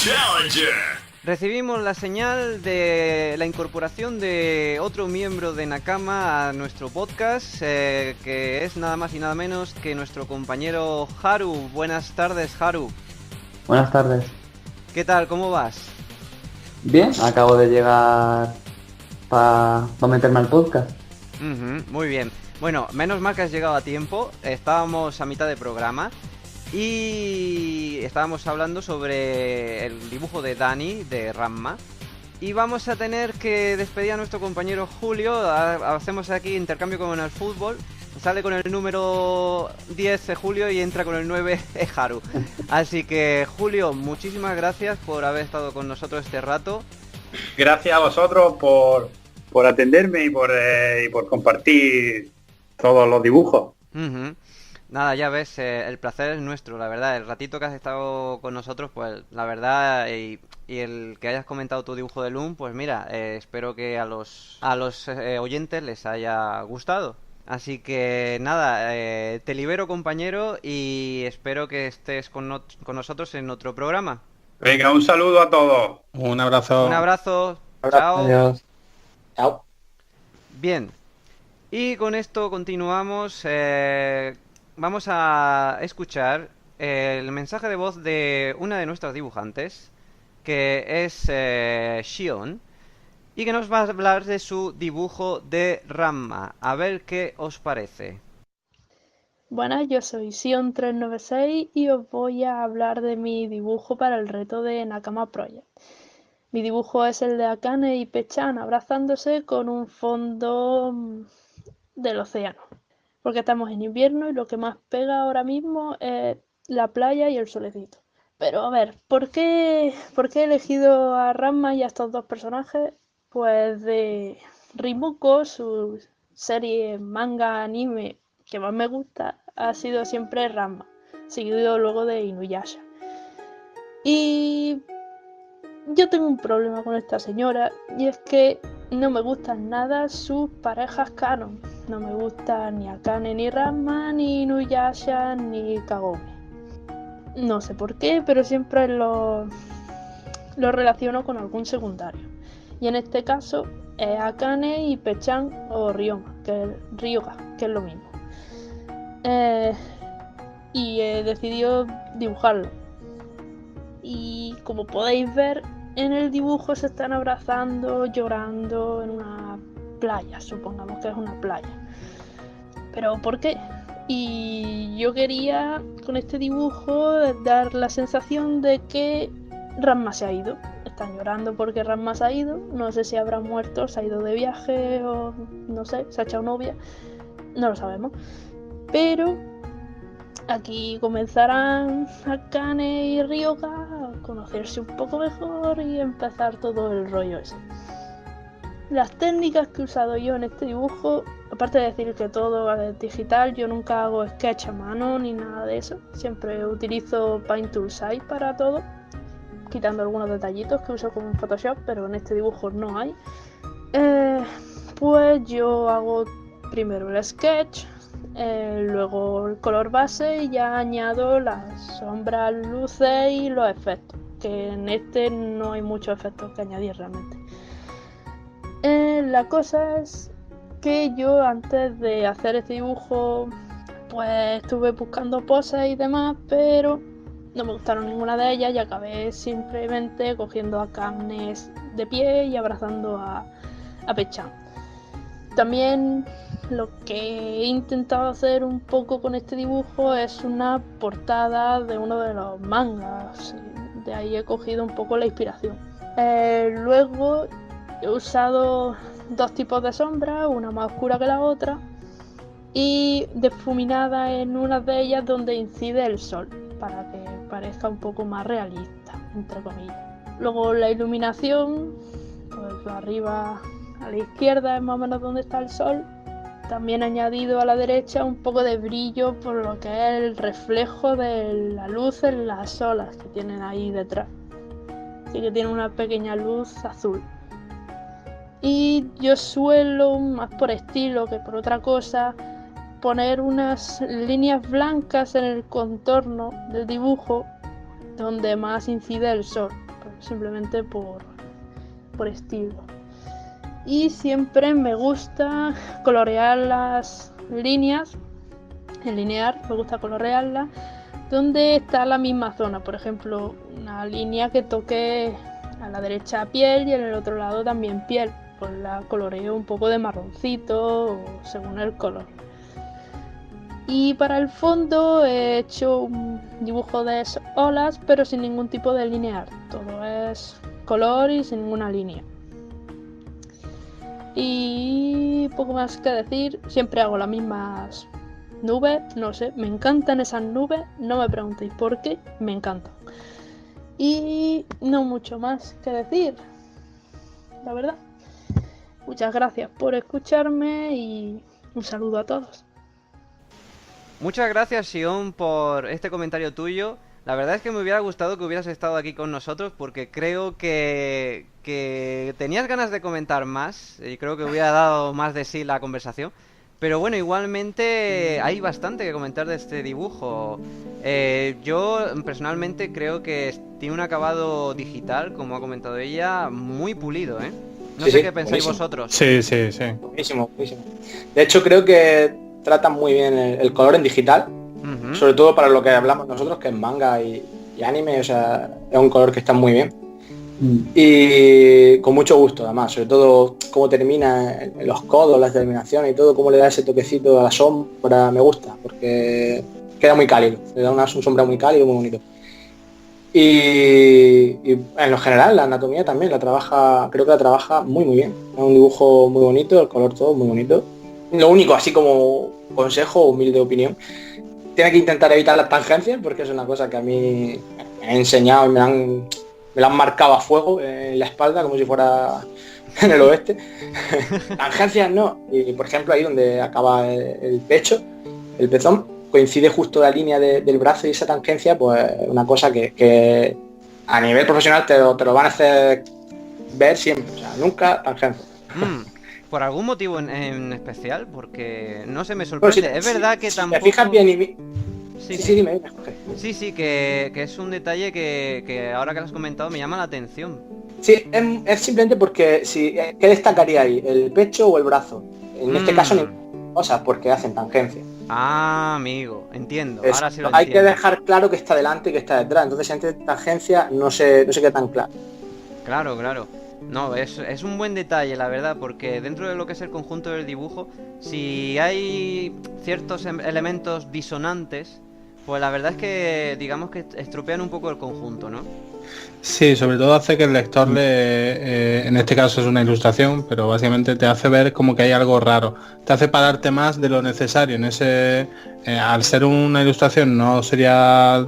Challenger. Recibimos la señal de la incorporación de otro miembro de Nakama a nuestro podcast, que es nada más y nada menos que nuestro compañero Haru. Buenas tardes, Haru. Buenas tardes. ¿Qué tal? ¿Cómo vas? Bien, acabo de llegar para meterme al podcast. Muy bien. Bueno, menos mal que has llegado a tiempo. Estábamos a mitad de programa y estábamos hablando sobre el dibujo de Dani, de Ranma. Y vamos a tener que despedir a nuestro compañero Julio. Hacemos aquí intercambio como en el fútbol. Sale con el número 10 Julio y entra con el 9 Haru. Así que Julio, muchísimas gracias por haber estado con nosotros este rato. Gracias a vosotros por atenderme y por compartir todos los dibujos. Nada, ya ves, el placer es nuestro, la verdad. El ratito que has estado con nosotros, pues la verdad, y el que hayas comentado tu dibujo de Loom, pues mira, espero que a los oyentes les haya gustado. Así que nada, te libero, compañero, y espero que estés con nosotros en otro programa. Venga, un saludo a todos. Un abrazo. Un abrazo. Chao. Adiós. Chao. Bien. Y con esto continuamos. Vamos a escuchar el mensaje de voz de una de nuestras dibujantes, que es Shion, y que nos va a hablar de su dibujo de Ranma. A ver qué os parece. Buenas, yo soy Sion396 y os voy a hablar de mi dibujo para el reto de Nakama Project. Mi dibujo es el de Akane y Pechan abrazándose con un fondo del océano, porque estamos en invierno y lo que más pega ahora mismo es la playa y el solecito. Pero a ver, ¿por qué he elegido a Ranma y a estos dos personajes? Pues de Rimouko, su serie manga anime que más me gusta ha sido siempre Ranma, seguido luego de Inuyasha. Y yo tengo un problema con esta señora, y es que no me gustan nada sus parejas canon. No me gusta ni Akane ni Ranma, ni Inuyasha, ni Kagome. No sé por qué, pero siempre lo relaciono con algún secundario. Y en este caso es Akane y Pechan o Ryoma, que es lo mismo. Y he decidido dibujarlo. Y como podéis ver, en el dibujo se están abrazando, llorando en una playa, supongamos que es una playa. ¿Pero por qué? Y yo quería con este dibujo dar la sensación de que Ranma se ha ido. Están llorando porque Ranma se ha ido. No sé si habrá muerto, se ha ido de viaje o no sé, se ha echado novia. No lo sabemos. Pero aquí comenzarán Akane y Ryoga a conocerse un poco mejor y empezar todo el rollo ese. Las técnicas que he usado yo en este dibujo, aparte de decir que todo es digital, yo nunca hago sketch a mano ni nada de eso. Siempre utilizo Paint Tool Size para todo, quitando algunos detallitos que uso con Photoshop, pero en este dibujo no hay. Pues yo hago primero el sketch, luego el color base y ya añado las sombras, luces y los efectos, que en este no hay muchos efectos que añadir realmente. La cosa es que yo antes de hacer este dibujo pues estuve buscando poses y demás, pero no me gustaron ninguna de ellas y acabé simplemente cogiendo a Akane de pie y abrazando a Pechan. También lo que he intentado hacer un poco con este dibujo es una portada de uno de los mangas, de ahí he cogido un poco la inspiración. Luego he usado dos tipos de sombra, una más oscura que la otra y difuminada en una de ellas donde incide el sol, para que parezca un poco más realista, entre comillas. Luego la iluminación, pues arriba a la izquierda es más o menos donde está el sol. También he añadido a la derecha un poco de brillo por lo que es el reflejo de la luz en las olas que tienen ahí detrás. Así que tiene una pequeña luz azul. Y yo suelo, más por estilo que por otra cosa, poner unas líneas blancas en el contorno del dibujo donde más incide el sol, simplemente por estilo. Y siempre me gusta colorear las líneas, en linear, me gusta colorearlas donde está la misma zona. Por ejemplo, una línea que toque a la derecha piel y en el otro lado también piel, pues la coloreo un poco de marroncito o según el color. Y para el fondo he hecho un dibujo de olas, pero sin ningún tipo de linear, todo es color y sin ninguna línea. Y poco más que decir, siempre hago las mismas nubes, no sé, me encantan esas nubes, no me preguntéis por qué, me encantan. Y no mucho más que decir, la verdad. Muchas gracias por escucharme y un saludo a todos. Muchas gracias, Sion, por este comentario tuyo. La verdad es que me hubiera gustado que hubieras estado aquí con nosotros porque creo que tenías ganas de comentar más y creo que hubiera dado más de sí la conversación. Pero bueno, igualmente hay bastante que comentar de este dibujo. Yo personalmente creo que tiene un acabado digital, como ha comentado ella, muy pulido, ¿eh? No sé qué pensáis vosotros. Sí. Buenísimo. De hecho, creo que tratan muy bien el color en digital, sobre todo para lo que hablamos nosotros, que es manga y anime, o sea, es un color que está muy bien. Y con mucho gusto, además, sobre todo cómo termina en los codos, las terminaciones y todo, cómo le da ese toquecito a la sombra, me gusta, porque queda muy cálido, le da una sombra muy cálido, muy bonito. Y en lo general, la anatomía también creo que la trabaja muy bien. Es un dibujo muy bonito, el color todo muy bonito. Lo único, así como consejo, humilde opinión, tiene que intentar evitar las tangencias, porque es una cosa que a mí me han enseñado y me la han marcado a fuego en la espalda, como si fuera en el oeste. Tangencias no. Y por ejemplo, ahí donde acaba el pecho, el pezón, coincide justo la línea del brazo y esa tangencia, pues una cosa que a nivel profesional te lo van a hacer ver siempre. O sea, nunca tangencia. ¿Por algún motivo en especial? Porque no se me sorprende. Bueno, es verdad que tampoco... Te fijas bien y... Sí, dime, Jorge. Sí, que es un detalle que ahora que lo has comentado me llama la atención. Sí, es simplemente porque ¿qué destacaría ahí? ¿El pecho o el brazo? En este caso ninguna cosa, porque hacen tangencia. Ah, amigo, entiendo. Ahora sí lo hay entiendo. que dejar claro que está delante y que está detrás. Entonces, si antes de tangencia no se queda tan claro. Claro. No, es un buen detalle, la verdad, porque dentro de lo que es el conjunto del dibujo, si hay ciertos elementos disonantes, pues la verdad es que digamos que estropean un poco el conjunto, ¿no? Sí, sobre todo hace que el lector en este caso es una ilustración, pero básicamente te hace ver como que hay algo raro. Te hace pararte más de lo necesario. Al ser una ilustración no sería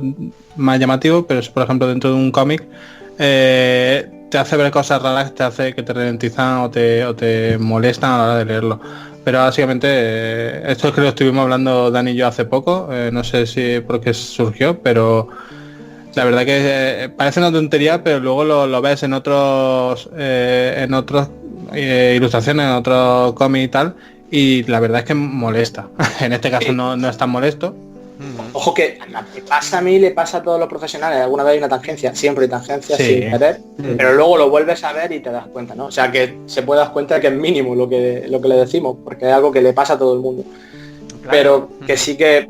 más llamativo, pero por ejemplo dentro de un cómic te hace ver cosas raras, te hace que te ralentizan o te molestan a la hora de leerlo. Pero básicamente esto es que lo estuvimos hablando Dani y yo hace poco, no sé si por qué surgió, pero la verdad que parece una tontería, pero luego lo ves en otros ilustraciones, en otros cómics y tal, y la verdad es que molesta. En este caso no es tan molesto. Ojo que me pasa a mí, le pasa a todos los profesionales, alguna vez hay una tangencia, siempre hay tangencia sin querer, pero luego lo vuelves a ver y te das cuenta, ¿no? O sea que se puede dar cuenta que es mínimo lo que le decimos, porque es algo que le pasa a todo el mundo. Claro. Pero que sí que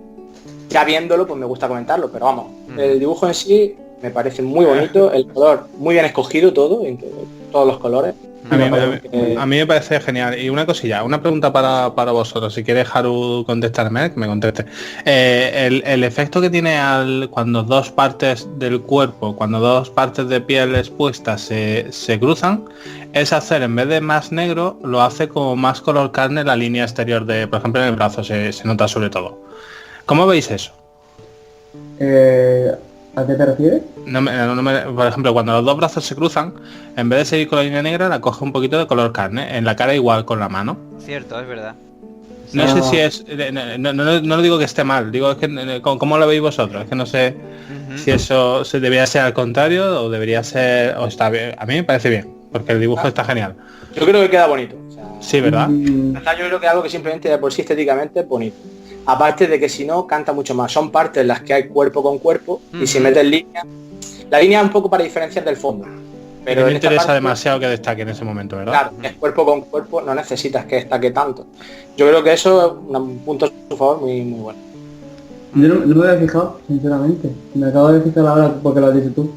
ya viéndolo pues me gusta comentarlo, pero vamos, el dibujo en sí me parece muy bonito, el color muy bien escogido todo, todos los colores. A mí me parece genial. Y una cosilla, una pregunta para vosotros. Si quiere Haru contestarme, que me conteste. El efecto que tiene cuando dos partes del cuerpo, cuando dos partes de piel expuestas se cruzan, es hacer, en vez de más negro, lo hace como más color carne la línea exterior de, por ejemplo, en el brazo se nota sobre todo. ¿Cómo veis eso? ¿A qué te refieres? Por ejemplo, cuando los dos brazos se cruzan, en vez de seguir con la línea negra, la coge un poquito de color carne. En la cara igual con la mano. Cierto, es verdad. No sé si es... No digo que esté mal, digo es que ¿cómo lo veis vosotros? Es que no sé si eso se debería ser al contrario o debería ser... o está bien. A mí me parece bien, porque el dibujo está genial. Yo creo que queda bonito. O sea, sí, ¿verdad? Yo creo que es algo que simplemente de por sí estéticamente es bonito. Aparte de que si no, canta mucho más. Son partes en las que hay cuerpo con cuerpo y si metes línea... La línea es un poco para diferenciar del fondo. Pero no en esta interesa parte, demasiado que destaque en ese momento, ¿verdad? claro, es cuerpo con cuerpo, no necesitas que destaque tanto. Yo creo que eso es un punto a su favor muy, muy bueno. Yo no me había fijado, sinceramente. Me acabo de fijar ahora porque lo has dicho tú.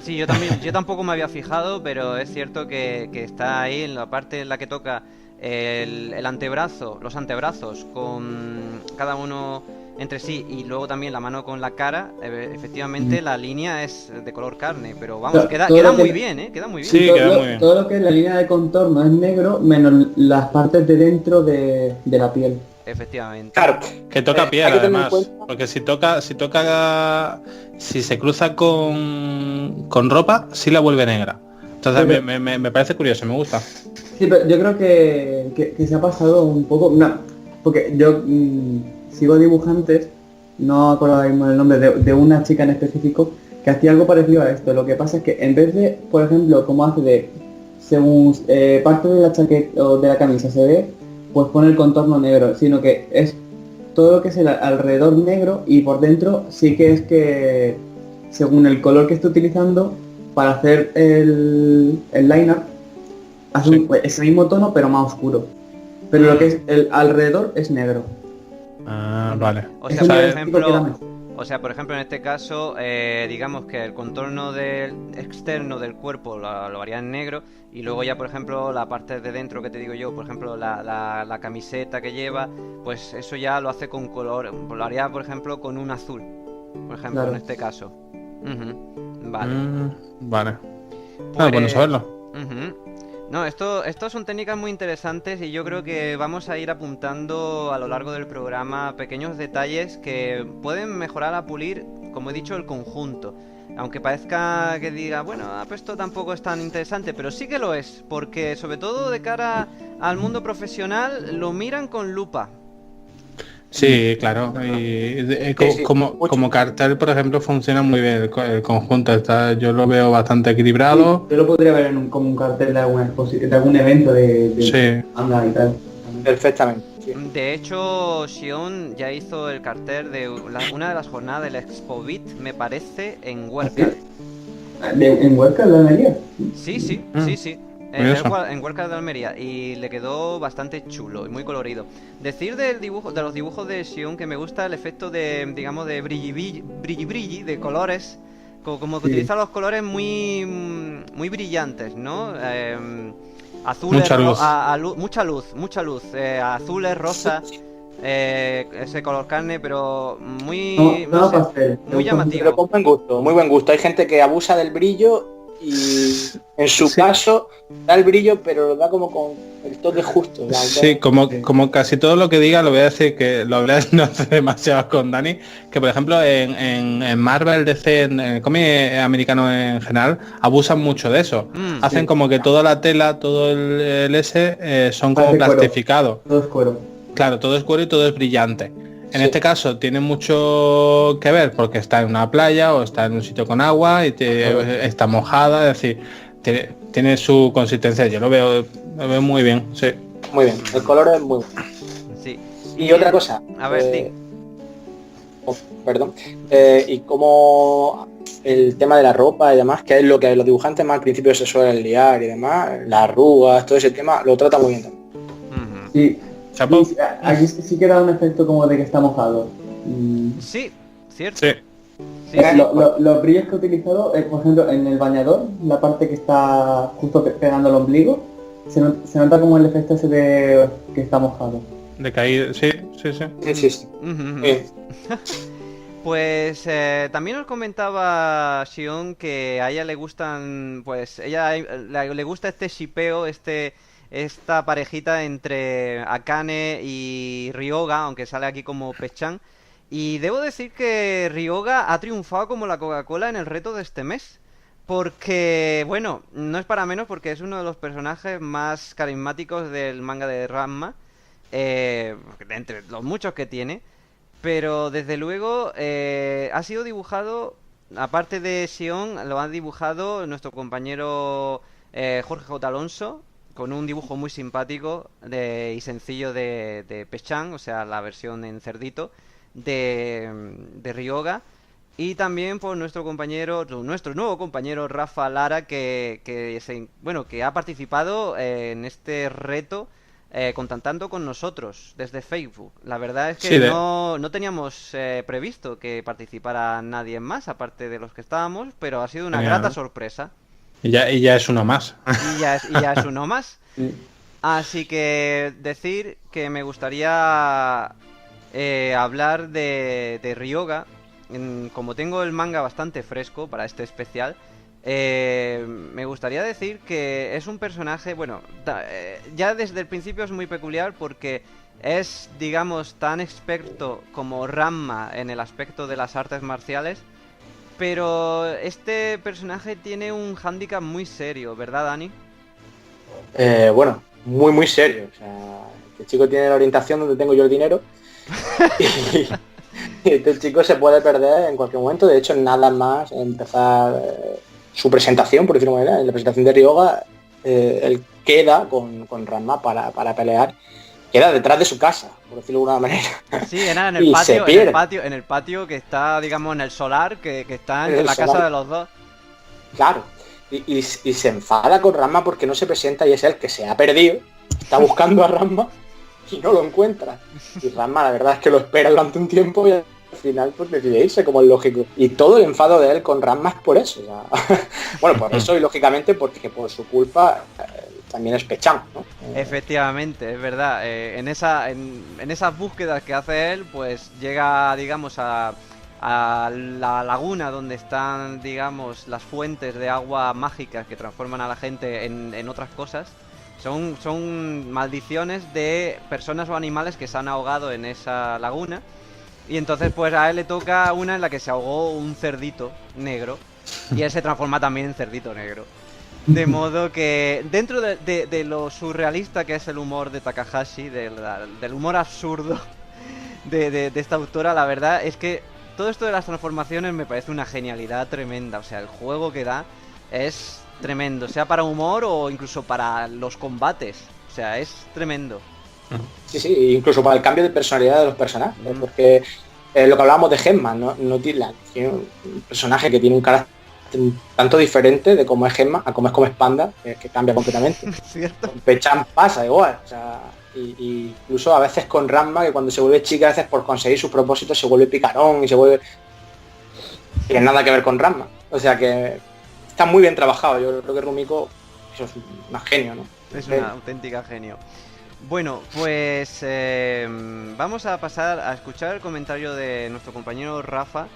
Sí, yo también, yo tampoco me había fijado, pero es cierto que está ahí en la parte en la que toca el antebrazo, los antebrazos con cada uno entre sí y luego también la mano con la cara. Efectivamente la línea es de color carne, pero vamos, queda Todo lo muy que- bien, ¿eh? Queda muy bien. Sí, queda muy bien. Todo lo que es la línea de contorno es negro, menos las partes de dentro de la piel. Efectivamente. Claro, Que toca hay piel, que tener en además. cuenta- Porque si se cruza con ropa, sí la vuelve negra. Entonces Pero- me parece curioso, me gusta. Sí, pero yo creo que se ha pasado un poco, no, porque yo sigo dibujantes, no acuerdo ahora mismo el nombre de una chica en específico que hacía algo parecido a esto. Lo que pasa es que en vez de, por ejemplo, como hace de según parte de la chaqueta o de la camisa se ve, pues pone el contorno negro, sino que es todo lo que es el alrededor negro y por dentro sí que es que según el color que esté utilizando para hacer el line art hace Sí. ese mismo tono pero más oscuro. Pero lo que es el alrededor es negro. Ah, vale. O Es sea, un por diagnóstico que da ejemplo, mejor. por ejemplo, en este caso, digamos que el contorno del externo del cuerpo lo haría en negro y luego ya, por ejemplo, la parte de dentro que te digo yo, por ejemplo, la camiseta que lleva, pues eso ya lo hace con color, lo haría, por ejemplo, con un azul, por ejemplo, Claro. en este caso. Ujú, vale. Vale. Pues- Bueno saberlo. Ujú. No, esto son técnicas muy interesantes y yo creo que vamos a ir apuntando a lo largo del programa pequeños detalles que pueden mejorar a pulir, como he dicho, el conjunto. Aunque parezca que diga, bueno, pues esto tampoco es tan interesante, pero sí que lo es, porque sobre todo de cara al mundo profesional lo miran con lupa. Sí, claro. sí, mucho. Como cartel, por ejemplo, funciona muy bien el conjunto. Yo lo veo bastante equilibrado. Yo lo podría ver como un cartel de de algún evento de Sí. manga y tal. Perfectamente. Sí. De hecho, Sion ya hizo el cartel de una de las jornadas del Expo Beat, me parece, en Huércal. ¿En Huesca, la Almería? Sí, sí, Mm, sí, sí. curioso. En Huércal de Almería y le quedó bastante chulo y muy colorido. Decir del dibujo, de los dibujos de Sion que me gusta el efecto de, digamos, de brilli, de colores, como que Sí. utiliza los colores muy brillantes, ¿no? Azules, Mucha luz. mucha luz, azules, rosa, ese color carne, pero muy, No, no sé, pastel. muy llamativo. Pero con buen gusto, muy buen gusto. Hay gente que abusa del brillo y en su Sí. caso da el brillo, pero lo da como con el toque justo. Sí, como casi todo lo que diga, lo voy a decir que lo hablé no hace demasiado con Dani, que por ejemplo en Marvel, DC, en el cómic americano en general, abusan mucho de eso. Hacen sí. como que toda la tela, todo el son como Parece cuero. plastificados. Todo es cuero. Claro, todo es cuero y todo es brillante. En Sí. este caso tiene mucho que ver porque está en una playa o está en un sitio con agua y está mojada, es decir, tiene su consistencia. Yo lo veo muy bien, sí. Muy bien, el color es muy bueno. Sí. Y otra cosa. A ver, di. Perdón. Y como el tema de la ropa y demás, que es lo que los dibujantes más al principio se suelen liar y demás, las arrugas, todo ese tema, lo trata muy bien también. Ujú. Sí, Chapo. sí, aquí sí que da un efecto como de que está mojado. Sí, cierto. Sí. Sí, sí. Los brillos que he utilizado, por ejemplo, en el bañador, la parte que está justo pegando el ombligo, se nota como el efecto ese de que está mojado. De caída, sí. Sí. Ujú. Bien. Pues también nos comentaba Shion que a ella le gustan, pues le gusta este shipeo, esta parejita entre Akane y Ryoga, aunque sale aquí como Pechan. Y debo decir que Ryoga ha triunfado como la Coca-Cola en el reto de este mes. Porque, bueno, no es para menos porque es uno de los personajes más carismáticos del manga de Ranma. Entre los muchos que tiene. Pero desde luego ha sido dibujado, aparte de Sion, lo ha dibujado nuestro compañero Jorge J. Alonso, con un dibujo muy simpático y sencillo de Pechan, o sea, la versión en cerdito de Ryoga. Y también por nuestro nuevo compañero Rafa Lara, que ha participado en este reto contactando con nosotros desde Facebook. La verdad es que Sí, no teníamos previsto que participara nadie más, aparte de los que estábamos, pero ha sido una Genial, grata ¿no? sorpresa. Y ya es uno más. Y ya es uno más. Así que decir que me gustaría hablar de Ryoga. Como tengo el manga bastante fresco para este especial, me gustaría decir que es un personaje, bueno, ya desde el principio es muy peculiar porque es, digamos, tan experto como Ranma en el aspecto de las artes marciales, pero este personaje tiene un hándicap muy serio, ¿verdad, Dani? Bueno, muy muy serio. O sea, este chico tiene la orientación donde tengo yo el dinero. Y este chico se puede perder en cualquier momento. De hecho, nada más empezar su presentación, por decirlo de manera, en la presentación de Ryoga, él queda con Ranma para pelear. Queda detrás de su casa, por decirlo de alguna manera. Sí, era en el Y patio, se pierde. en el patio que está, digamos, en el solar, que está En entre el la casa solar. de los dos. Claro. Y se enfada con Ranma porque no se presenta y es él que se ha perdido. Está buscando a Ranma y no lo encuentra. Y Ranma la verdad es que lo espera durante un tiempo y al final pues decide irse, como es lógico. Y todo el enfado de él con Ranma es por eso. O sea, bueno, por eso y lógicamente porque por su culpa también es Pechan, ¿no? Efectivamente, es verdad. En esas búsquedas que hace él, pues llega, digamos, a la laguna donde están, digamos, las fuentes de agua mágicas que transforman a la gente en otras cosas. Son maldiciones de personas o animales que se han ahogado en esa laguna. Y entonces pues a él le toca una en la que se ahogó un cerdito negro. Y él se transforma también en cerdito negro. De modo que dentro de lo surrealista que es el humor de Takahashi, del humor absurdo de esta autora, la verdad es que todo esto de las transformaciones me parece una genialidad tremenda. O sea, el juego que da es tremendo, sea para humor o incluso para los combates. O sea, es tremendo. Sí, sí, incluso para el cambio de personalidad de los personajes, porque lo que hablábamos de Gemma, no tiene un personaje que tiene un carácter tanto diferente de cómo es Gemma a cómo es Panda, que cambia completamente. ¿Cierto? Con Pechan pasa igual, o sea, y incluso a veces con Ranma, que cuando se vuelve chica, a veces por conseguir sus propósitos se vuelve picarón y se vuelve... Tiene nada que ver con Ranma. O sea que está muy bien trabajado. Yo creo que Rumiko eso es un genio, ¿no? Es una auténtica genio. Bueno, pues vamos a pasar a escuchar el comentario de nuestro compañero Rafa,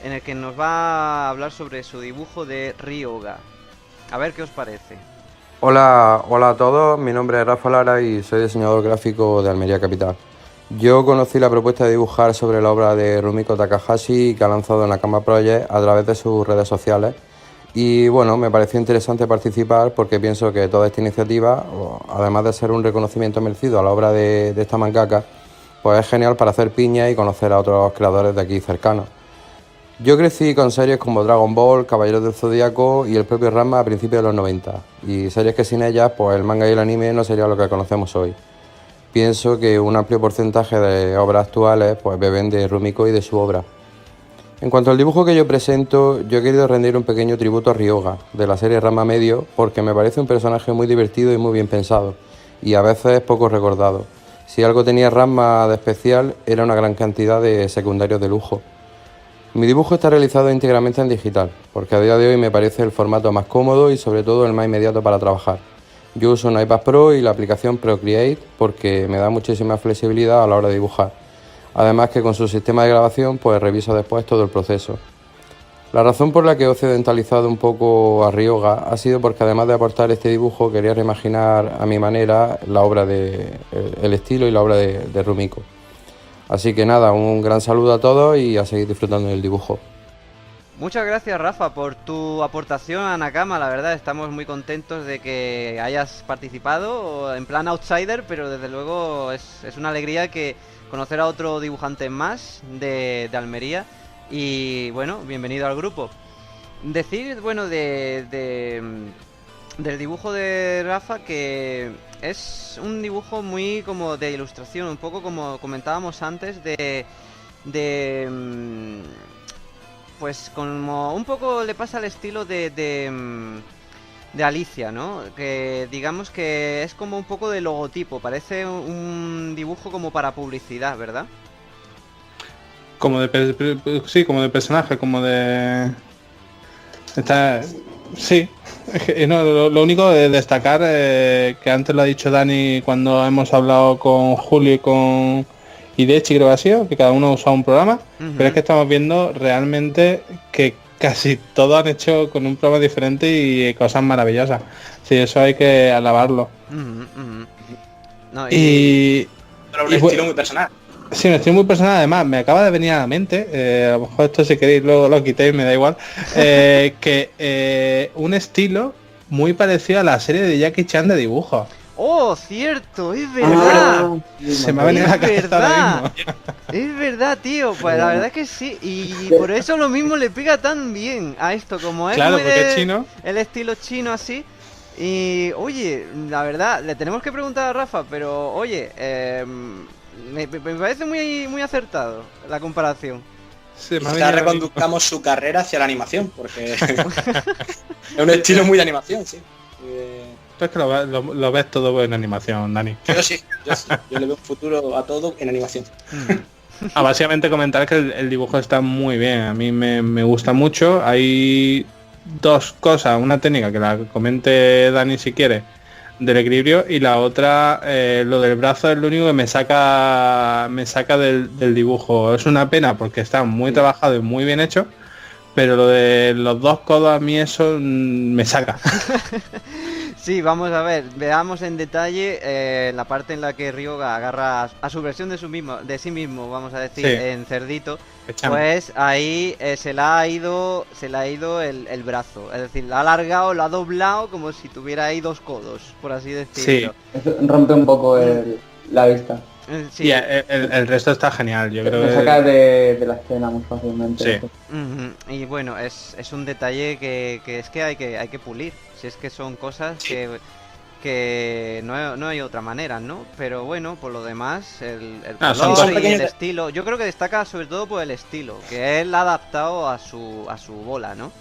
en el que nos va a hablar sobre su dibujo de Ryoga. A ver qué os parece. Hola a todos, mi nombre es Rafa Lara y soy diseñador gráfico de Almería Capital. Yo conocí la propuesta de dibujar sobre la obra de Rumiko Takahashi que ha lanzado en Nakama Project a través de sus redes sociales. Y bueno, me pareció interesante participar porque pienso que toda esta iniciativa, además de ser un reconocimiento merecido a la obra de esta mangaka, pues es genial para hacer piña y conocer a otros creadores de aquí cercanos. Yo crecí con series como Dragon Ball, Caballeros del Zodíaco y el propio Ranma a principios de los 90, y series que sin ellas, pues el manga y el anime no sería lo que conocemos hoy. Pienso que un amplio porcentaje de obras actuales pues beben de Rumiko y de su obra. En cuanto al dibujo que yo presento, yo he querido rendir un pequeño tributo a Ryoga, de la serie Ranma Medio, porque me parece un personaje muy divertido y muy bien pensado, y a veces poco recordado. Si algo tenía Ranma de especial, era una gran cantidad de secundarios de lujo. Mi dibujo está realizado íntegramente en digital, porque a día de hoy me parece el formato más cómodo y sobre todo el más inmediato para trabajar. Yo uso un iPad Pro y la aplicación Procreate porque me da muchísima flexibilidad a la hora de dibujar. Además que con su sistema de grabación pues reviso después todo el proceso. La razón por la que he occidentalizado un poco a Ryoga ha sido porque además de aportar este dibujo quería reimaginar a mi manera la obra el estilo y la obra de Rumiko. Así que nada, un gran saludo a todos y a seguir disfrutando del dibujo. Muchas gracias, Rafa, por tu aportación a Nakama. La verdad, estamos muy contentos de que hayas participado en plan outsider, pero desde luego es una alegría que conocer a otro dibujante más de Almería. Y bueno, bienvenido al grupo. Decir, bueno, del dibujo de Rafa, que es un dibujo muy como de ilustración, un poco como comentábamos antes, pues como un poco le pasa al estilo de Alicia, ¿no? Que digamos que es como un poco de logotipo, parece un dibujo como para publicidad, ¿verdad? Como sí, como de personaje, como de... Sí. No, lo único de destacar, que antes lo ha dicho Dani cuando hemos hablado con Julio y con Idechi, creo que ha sido, que cada uno ha usado un programa, pero es que estamos viendo realmente que casi todos han hecho con un programa diferente y cosas maravillosas. Sí, eso hay que alabarlo. No, Pero un estilo muy personal. Sí, un estilo muy personal. Además, me acaba de venir a la mente, a lo mejor esto si queréis luego lo quitéis, me da igual, que un estilo muy parecido a la serie de Jackie Chan de dibujos. ¡Oh, cierto! ¡Es verdad! Se me ha venido a la cabeza ahora mismo. Es verdad, tío. Pues la verdad es que sí. Y por eso lo mismo le pega tan bien a esto, como es Claro, muy porque es chino. el estilo chino así. Y oye, la verdad, le tenemos que preguntar a Rafa, pero oye, me parece muy acertado la comparación. Quizás reconduzcamos su carrera hacia la animación, porque es un estilo muy de animación, sí. Es que lo ves todo en animación, Dani. Yo sí. Yo le veo un futuro a todo en animación. Básicamente comentar que el dibujo está muy bien. A mí me gusta mucho. Hay dos cosas. Una técnica que la comente Dani si quiere, del equilibrio, y la otra, lo del brazo es lo único que me saca del dibujo. Es una pena porque está muy trabajado y muy bien hecho, pero lo de los dos codos a mí eso me saca. Sí, vamos a ver, veamos en detalle la parte en la que Ryoga agarra a su versión de sí mismo, vamos a decir, Sí. en Cerdito. Echame. Pues ahí se le ha ido el brazo, es decir, la ha alargado, la ha doblado como si tuviera ahí dos codos, por así decirlo. Eso rompe un poco la vista. Sí. Y el resto está genial, yo creo Te que... saca de la escena muy fácilmente. Sí. Ujú. Y bueno, es un detalle que es que hay que pulir. Si es que son cosas que no hay otra manera, ¿no? Pero bueno, por lo demás, el son color cosas y el pequeñas. estilo, yo creo que destaca sobre todo por el estilo, que él ha adaptado a su bola, ¿no?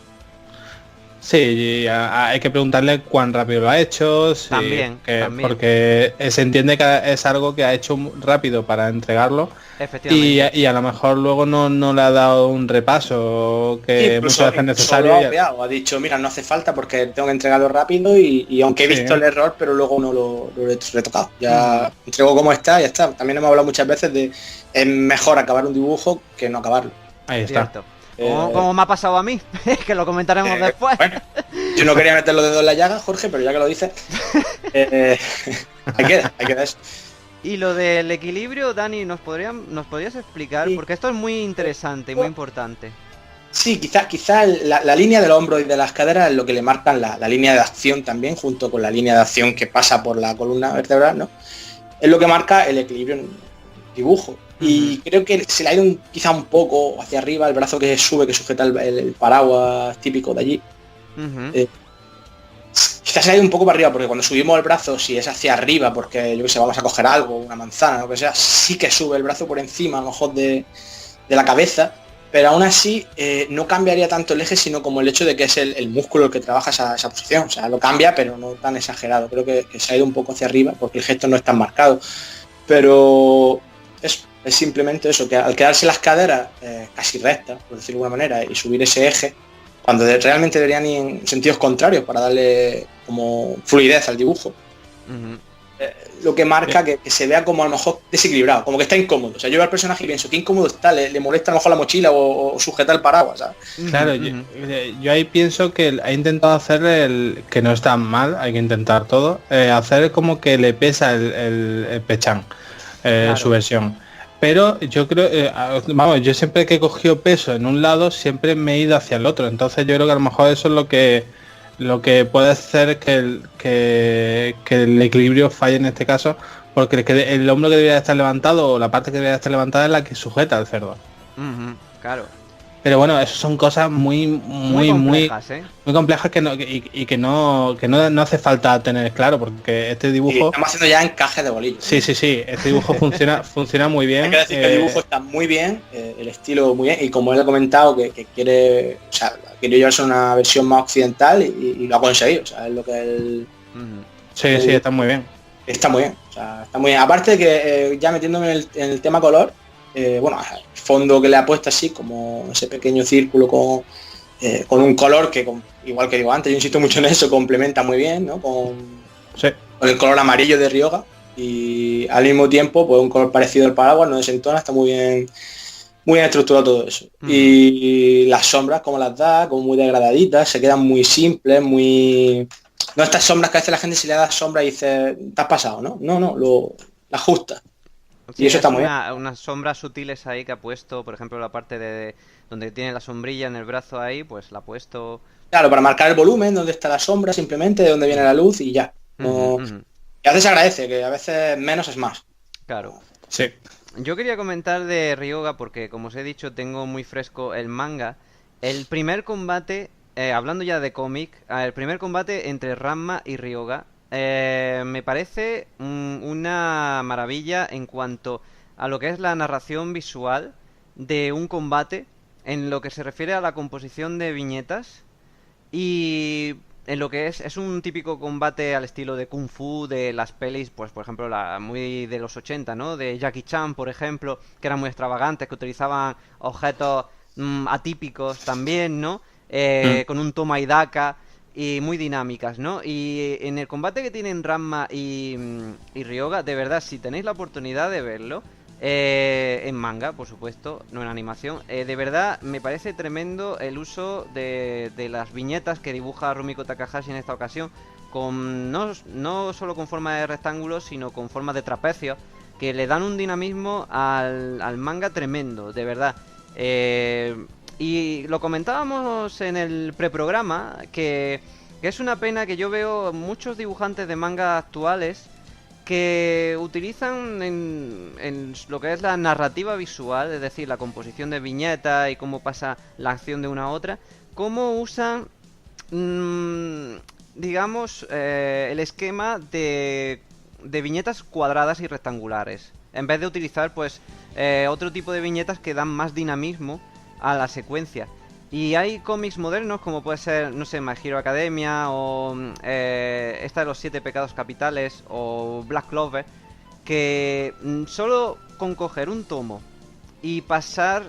Sí, y hay que preguntarle cuán rápido lo ha hecho, sí, También. porque se entiende que es algo que ha hecho rápido para entregarlo Efectivamente. y a lo mejor luego no le ha dado un repaso que muchas veces es necesario. Solo ha obviado, ha dicho, mira, no hace falta porque tengo que entregarlo rápido y aunque he visto el error, pero luego no lo he retocado. Ya entrego como está, ya está. También hemos hablado muchas veces de es mejor acabar un dibujo que no acabarlo. Ahí está. Cierto. Como me ha pasado a mí, que lo comentaremos después. Bueno, yo no quería meter los dedos en la llaga, Jorge, pero ya que lo dices, ahí queda eso. Y lo del equilibrio, Dani, ¿nos podrías explicar? Porque esto es muy interesante y muy importante. Sí, quizás la línea del hombro y de las caderas es lo que le marcan la línea de acción también, junto con la línea de acción que pasa por la columna vertebral, ¿no? Es lo que marca el equilibrio en el dibujo. Y creo que se le ha ido quizá un poco hacia arriba, el brazo que sube, que sujeta el paraguas típico de allí. Quizás se ha ido un poco para arriba, porque cuando subimos el brazo, si es hacia arriba, porque yo que sé, vamos a coger algo, una manzana, lo que sea, sí que sube el brazo por encima, a lo mejor de la cabeza, pero aún así no cambiaría tanto el eje, sino como el hecho de que es el músculo el que trabaja esa posición. O sea, lo cambia, pero no tan exagerado. Creo que se ha ido un poco hacia arriba, porque el gesto no es tan marcado. Pero es simplemente eso, que al quedarse las caderas casi rectas, por decirlo de alguna manera, y subir ese eje, cuando realmente deberían ir en sentidos contrarios para darle como fluidez al dibujo. Lo que marca que se vea como a lo mejor desequilibrado, como que está incómodo. O sea, yo veo al personaje y pienso, qué incómodo está, le molesta a lo mejor la mochila o sujetar el paraguas, ¿sabes? Claro, yo ahí pienso que ha intentado hacer que no está mal, hay que intentar todo, hacer como que le pesa el pechán, Claro. su versión. Pero yo creo, vamos, yo siempre que he cogido peso en un lado, siempre me he ido hacia el otro. Entonces yo creo que a lo mejor eso es lo que puede hacer que el equilibrio falle en este caso, porque el hombro que debería estar levantado o la parte que debería estar levantada es la que sujeta al cerdo. Claro. Pero bueno, eso son cosas muy complejas, muy complejas que no hace falta tener claro, porque este Y dibujo... estamos haciendo ya encajes de bolillos. Sí, este dibujo funciona muy bien. Hay que decir que el dibujo está muy bien, el estilo muy bien, y como él ha comentado que quiere, o sea, quiere llevarse una versión más occidental y lo ha conseguido, o sea, es lo que él... Sí, está muy bien. Está muy bien, o sea, está muy bien. Aparte de que ya metiéndome en el tema color, bueno, el fondo que le ha puesto así, como ese pequeño círculo con un color que, igual que digo antes, yo insisto mucho en eso, complementa muy bien, ¿no? Con el color amarillo de Ryoga, y al mismo tiempo, pues un color parecido al paraguas, no desentona, está muy bien estructurado todo eso. Y las sombras, como las da, como muy degradaditas, se quedan muy simples, muy... No estas sombras que a veces la gente se le da sombra y dice, te has pasado, ¿no? No, la ajusta. Sí, y eso está muy bien. unas sombras sutiles ahí que ha puesto, por ejemplo, la parte de donde tiene la sombrilla en el brazo ahí, pues la ha puesto... Claro, para marcar el volumen, donde está la sombra, simplemente, de dónde viene la luz y ya. No... Y a veces se agradece, que a veces menos es más. Claro. Sí. Yo quería comentar de Ryoga porque, como os he dicho, tengo muy fresco el manga. El primer combate, hablando ya de cómic, el primer combate entre Ranma y Ryoga me parece una maravilla en cuanto a lo que es la narración visual de un combate, en lo que se refiere a la composición de viñetas y en lo que es un típico combate al estilo de Kung Fu de las pelis, pues por ejemplo muy de los 80, ¿no? De Jackie Chan, por ejemplo, que eran muy extravagantes, que utilizaban objetos atípicos también, ¿no? Con un toma y daca y muy dinámicas, ¿no? Y en el combate que tienen Ranma y Ryoga, de verdad, si tenéis la oportunidad de verlo, en manga, por supuesto, no en animación, de verdad me parece tremendo el uso de las viñetas que dibuja Rumiko Takahashi en esta ocasión, con no solo con forma de rectángulos, sino con forma de trapecio, que le dan un dinamismo al manga tremendo, de verdad. Y lo comentábamos en el preprograma, que es una pena que yo veo muchos dibujantes de manga actuales que utilizan en lo que es la narrativa visual, es decir, la composición de viñetas y cómo pasa la acción de una a otra, cómo usan, digamos, el esquema de viñetas cuadradas y rectangulares, en vez de utilizar, pues, otro tipo de viñetas que dan más dinamismo a la secuencia. Y hay cómics modernos como puede ser, no sé, My Hero Academia o esta de los 7 pecados capitales o Black Clover, que solo con coger un tomo y pasar,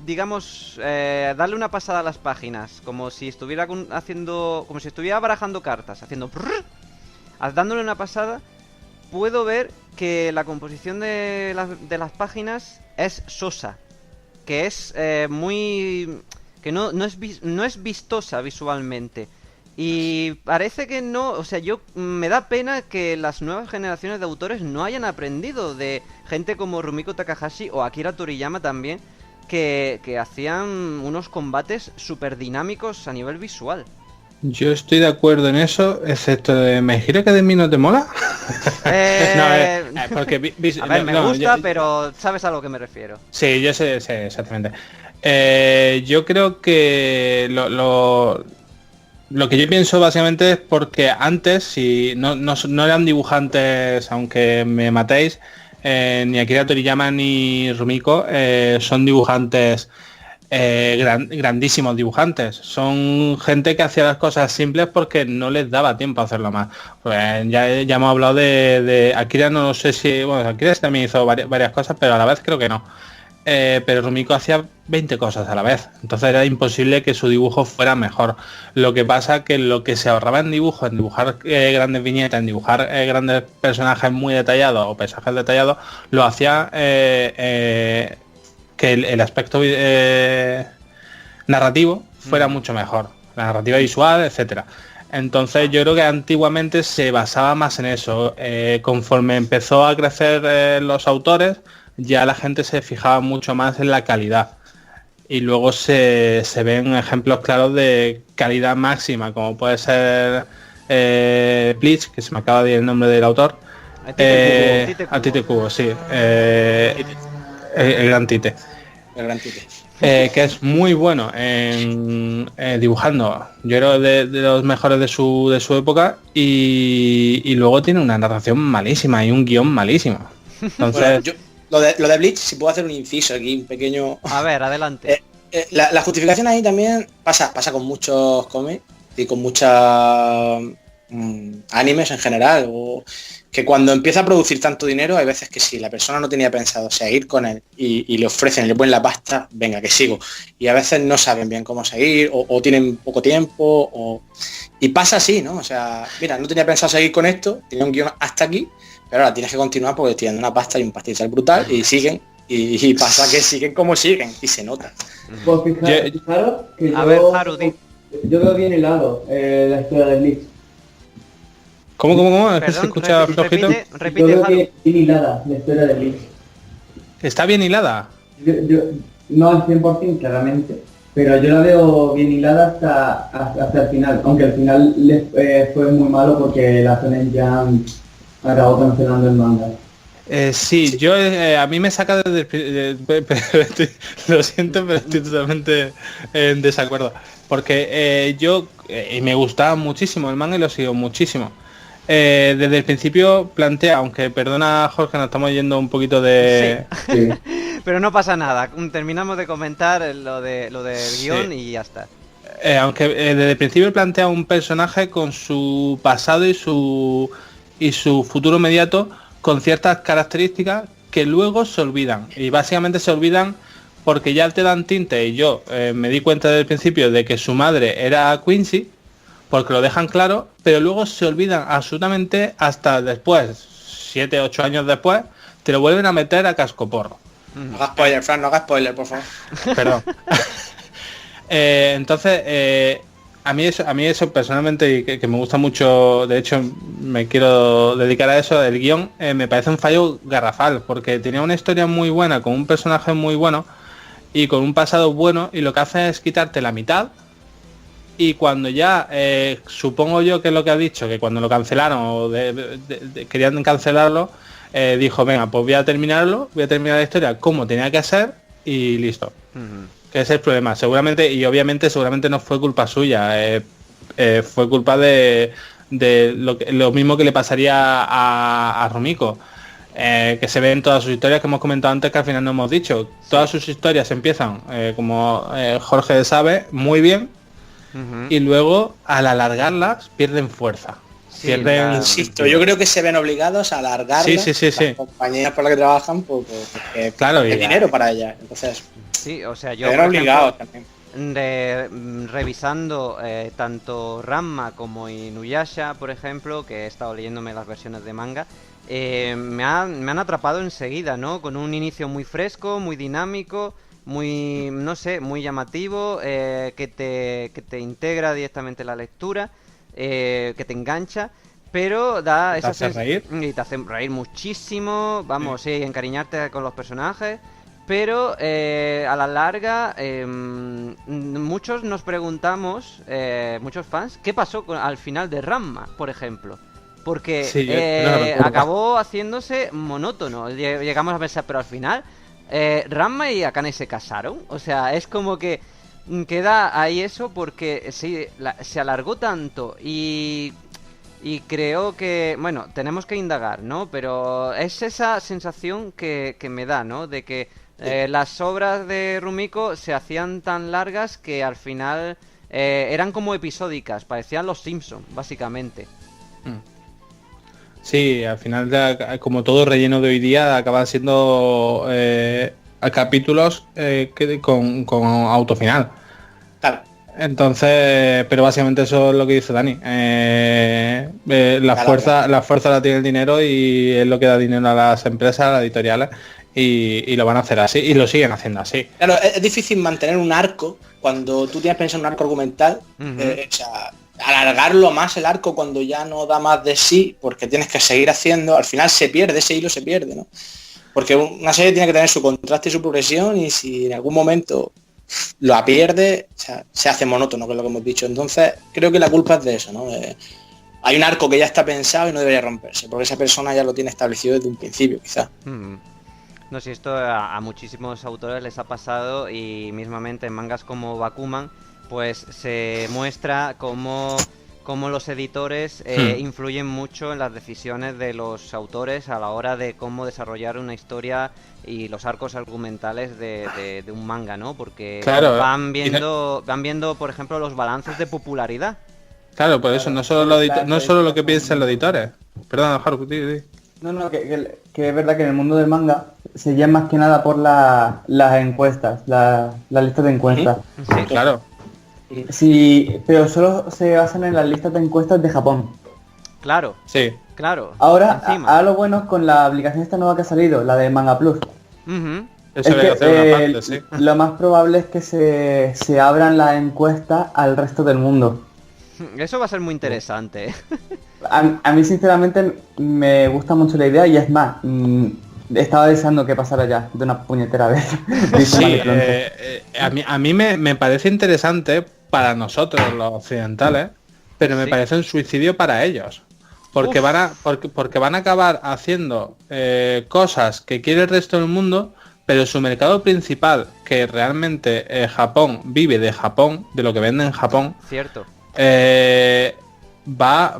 digamos, darle una pasada a las páginas, como si estuviera como si estuviera barajando cartas, haciendo dándole una pasada, puedo ver que la composición de las páginas es sosa, que es muy... que no es vistosa visualmente. Y parece que no, o sea, me da pena que las nuevas generaciones de autores no hayan aprendido de gente como Rumiko Takahashi o Akira Toriyama también, que hacían unos combates súper dinámicos a nivel visual. Yo estoy de acuerdo en eso, excepto de ¿Me Hero Academia no te mola? Porque a ver, me gusta, pero sabes a lo que me refiero. Sí, yo sé exactamente. Yo creo que lo que yo pienso básicamente es porque antes, si no eran dibujantes, aunque me matéis, ni Akira Toriyama ni Rumiko son dibujantes, grandísimos dibujantes. Son gente que hacía las cosas simples porque no les daba tiempo a hacerlo más. Pues ya hemos hablado de Akira, no sé si... Bueno, Akira también hizo varias cosas, pero a la vez creo que no. Pero Rumiko hacía 20 cosas a la vez, entonces era imposible que su dibujo fuera mejor. Lo que pasa que lo que se ahorraba en dibujo, en dibujar grandes viñetas, en dibujar grandes personajes muy detallados o paisajes detallados, lo hacía que el aspecto narrativo fuera mucho mejor, la narrativa visual, etcétera. Entonces yo creo que antiguamente se basaba más en eso. Conforme empezó a crecer los autores, ya la gente se fijaba mucho más en la calidad. Y luego se ven ejemplos claros de calidad máxima, como puede ser Bleach, que se me acaba de ir el nombre del autor. Tite Kubo, sí. El gran Tite. El gran Tite. que es muy bueno en dibujando. Yo creo de los mejores de su época y luego tiene una narración malísima y un guión malísimo. Entonces, Bueno, lo de Bleach, si puedo hacer un inciso aquí, un pequeño... A ver, adelante. La justificación ahí también pasa con muchos cómics y con muchos animes en general, o que cuando empieza a producir tanto dinero hay veces que si la persona no tenía pensado seguir con él y le ofrecen, le ponen la pasta, venga, que sigo, y a veces no saben bien cómo seguir o tienen poco tiempo y pasa así, ¿no? O sea, mira, no tenía pensado seguir con esto, tenía un guión hasta aquí, pero ahora tienes que continuar porque estoy dando una pasta y un pastizal brutal y siguen y pasa que siguen como siguen y se nota. Pues fijaros que A ver, Haru, di. yo veo bien hilado la historia de Bleach. ¿Cómo? Es que se Perdón, escucha flojito. Yo repite, veo Haru. bien hilada la historia de Bleach. Está bien hilada. Yo no al 100% claramente, pero yo la veo bien hilada hasta el final, aunque el final fue muy malo porque la Shonen Jump acabó cancelando el manga. Sí, yo a mí me saca lo siento, pero estoy totalmente en desacuerdo. Porque y me gustaba muchísimo el manga y lo sigo muchísimo. Desde el principio plantea, aunque perdona Jorge, nos estamos yendo un poquito de... Sí. Pero no pasa nada, terminamos de comentar lo del guión Sí. y ya está. Aunque desde el principio plantea un personaje con su pasado y su futuro inmediato con ciertas características que luego se olvidan. Y básicamente se olvidan porque ya te dan tinte y yo me di cuenta desde el principio de que su madre era Quincy, porque lo dejan claro, pero luego se olvidan absolutamente hasta después, 7, 8 años después, te lo vuelven a meter a cascoporro. No hagas spoiler, Fran, no hagas spoiler, por favor. Perdón. Entonces, a mí eso personalmente, y que me gusta mucho, de hecho me quiero dedicar a eso, el guión, me parece un fallo garrafal, porque tenía una historia muy buena, con un personaje muy bueno, y con un pasado bueno, y lo que hace es quitarte la mitad, y cuando ya, supongo yo que es lo que ha dicho, que cuando lo cancelaron, o querían cancelarlo, dijo, venga, pues voy a terminar la historia como tenía que ser, y listo. Que es el problema, seguramente, y obviamente seguramente no fue culpa suya, fue culpa de lo mismo que le pasaría a Rumiko, que se ve en todas sus historias que hemos comentado antes, que al final no hemos dicho. Todas sus historias empiezan, como Jorge sabe, muy bien, y luego al alargarlas pierden fuerza. Sí, Insisto, yo creo que se ven obligados a alargar Sí. las compañías por las que trabajan porque Claro, hay dinero para ellas. Entonces, Sí, o sea, se yo ven por obligados ejemplo, también. revisando tanto Ranma como Inuyasha, por ejemplo, que he estado leyéndome las versiones de manga, me han atrapado enseguida, ¿no? Con un inicio muy fresco, muy dinámico, muy, no sé, muy llamativo, que te integra directamente en la lectura, que te engancha, pero da ¿Te esa hace reír? y te hace reír muchísimo, vamos, sí, encariñarte con los personajes. Pero a la larga, muchos nos preguntamos, muchos fans, ¿qué pasó al final de Ranma, por ejemplo? Porque Sí, yo no lo recuerdo. acabó haciéndose monótono. Llegamos a pensar, pero al final, Ranma y Akane se casaron. O sea, es como que queda ahí eso porque se alargó tanto y creo que, bueno, tenemos que indagar, ¿no? Pero es esa sensación que me da, ¿no? De que las obras de Rumiko se hacían tan largas que al final eran como episódicas, parecían los Simpsons, básicamente. Sí, al final, como todo relleno de hoy día, acaban siendo capítulos con autofinal. Claro. Entonces, pero básicamente eso es lo que dice Dani. La fuerza la tiene el dinero y es lo que da dinero a las empresas, a las editoriales, y lo van a hacer así, y lo siguen haciendo así. Claro, es difícil mantener un arco cuando tú tienes pensado en un arco argumental, o sea, alargarlo más el arco cuando ya no da más de sí, porque tienes que seguir haciendo, al final se pierde, ese hilo se pierde, ¿no? Porque una serie tiene que tener su contraste y su progresión, y si en algún momento lo pierde, o sea, se hace monótono, que es lo que hemos dicho. Entonces, creo que la culpa es de eso, ¿no? Hay un arco que ya está pensado y no debería romperse, porque esa persona ya lo tiene establecido desde un principio, quizás. No, si esto a muchísimos autores les ha pasado y mismamente en mangas como Bakuman, pues se muestra cómo los editores influyen mucho en las decisiones de los autores a la hora de cómo desarrollar una historia y los arcos argumentales de un manga, ¿no? Porque Claro, van viendo, por ejemplo, los balances de popularidad. Claro, por eso no solo lo que piensan los editores. Perdón, Haru, di. No, que es verdad que en el mundo del manga se lleva más que nada por las encuestas, las listas de encuestas. Sí, Claro. Sí, pero solo se basan en las listas de encuestas de Japón. claro, Sí. claro. Ahora, encima. a lo bueno con la aplicación esta nueva que ha salido, la de Manga Plus. Ujú. Eso Es le que, hace una parte, sí. lo más probable es que se abran las encuestas al resto del mundo. Eso va a ser muy interesante, ¿eh? A mí sinceramente me gusta mucho la idea y es más, estaba deseando que pasara ya de una puñetera vez. Dice Sí, Maliclonte. a mí me parece interesante para nosotros los occidentales, pero me Sí. parece un suicidio para ellos. Porque Uf. van a acabar haciendo cosas que quiere el resto del mundo, pero su mercado principal, que realmente Japón vive de Japón, de lo que vende en Japón, Cierto. va